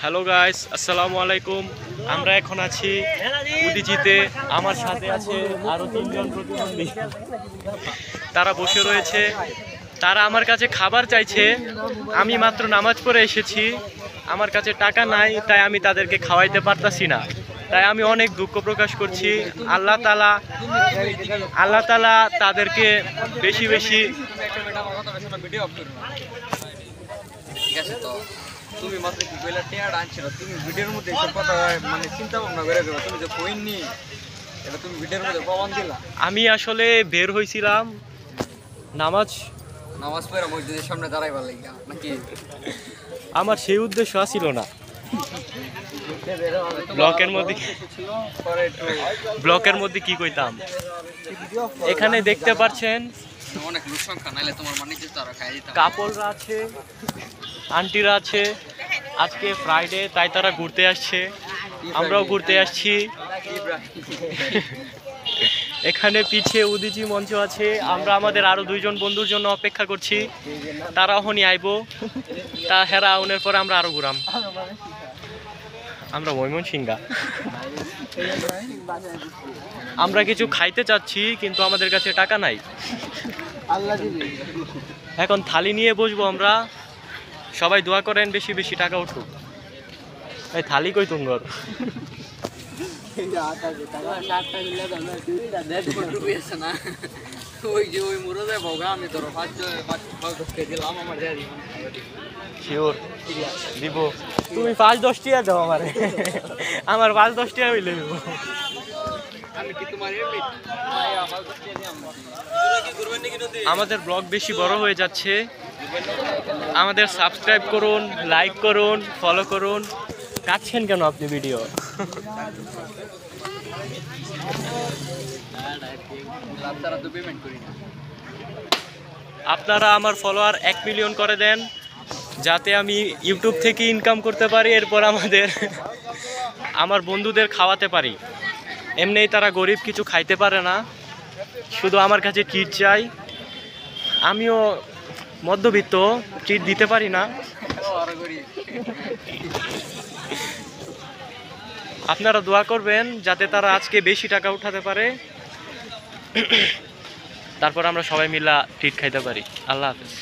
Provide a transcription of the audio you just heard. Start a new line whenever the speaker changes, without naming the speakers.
Hello guys, আসসালামু আলাইকুম। আমরা এখন আছি উদিচিতে। আমার সাথে আছে আরো তিনজন প্রতিবন্ধী। তারা বসে রয়েছে। তারা আমার কাছে খাবার চাইছে। আমি মাত্র নামাজ পড়ে এসেছি, আমার কাছে টাকা নাই, তাই আমি তাদেরকে খাওয়াইতে পারতাছি না। তাই আমি অনেক দুঃখ প্রকাশ করছি। আল্লাহ তাআলা তাদেরকে বেশি বেশি
ঠিক আছে। তো তুমি মাত্র কি কইলা টেয়ার আনছিল, তুমি ভিডিওর মধ্যে এইসব কথা মানে চিন্তা ভাবনা করে দেবো। তুমি যে কইনি এটা তুমি ভিডিওর মধ্যে প্রমাণ দিলা।
আমি আসলে বের হয়েছিলাম
নামাজ পড়া মসজিদের সামনে দাঁড়াইবার লাগিয়া নাকি?
আমার সেই উদ্দেশ্য ছিল না। ব্লকের মধ্যে কি কইতাম, এখানে দেখতে পাচ্ছেন
অনেক লোক সংখ্যা, নাইলে তোমার মানে যে তারা খাই দিতাম।
কাপড়রা আছে, আন্টিরা আছে। আজকে ফ্রাইডে, তাই তারা ঘুরতে আসছে, আমরাও ঘুরতে আসছি। এখানে পিছে উদিচি মঞ্চ আছে। আমরা আমাদের আরো দুইজন বন্ধুর জন্য অপেক্ষা করছি, তারা হনি আইব। তা হেরা আউনের পরে আমরা আরো ঘুরাম। আমরা ময়মনসিংহা। আমরা কিছু খাইতে চাচ্ছি, কিন্তু আমাদের কাছে টাকা নাই। এখন থালি নিয়ে বসবো আমরা। সবাই দোয়া করেন বেশি বেশি টাকা উঠুক। এই থালি কই তুঙ্গর?
আমি ধরো 5-10 দিলাম আমার
শিওর দিব। তুমি 5-10 টাকা দাও আমারে, আমার 5-10 টাকা হইলে দিব।
আমি কি তোমার
আমাদের ব্লগ বেশি বড় হয়ে যাচ্ছে। আমাদের সাবস্ক্রাইব করুন, লাইক করুন, ফলো করুন। কাটছেন কেন আপনি ভিডিও? আপনারা আমার ফলোয়ার 1 মিলিয়ন করে দেন, যাতে আমি ইউটিউব থেকে ইনকাম করতে পারি, এরপর আমার বন্ধুদের খাওয়াতে পারি। এমনিই তারা গরিব, কিছু খাইতে পারে না, শুধু আমার কাছে ট্রিট চাই। আমিও মধ্যবিত্ত, ট্রিট দিতে পারি না। আপনারা দোয়া করবেন যাতে তারা আজকে বেশি টাকা উঠাতে পারে, তারপর আমরা সবাই মিলে ট্রিট খাইতে পারি। আল্লাহ হাফেজ।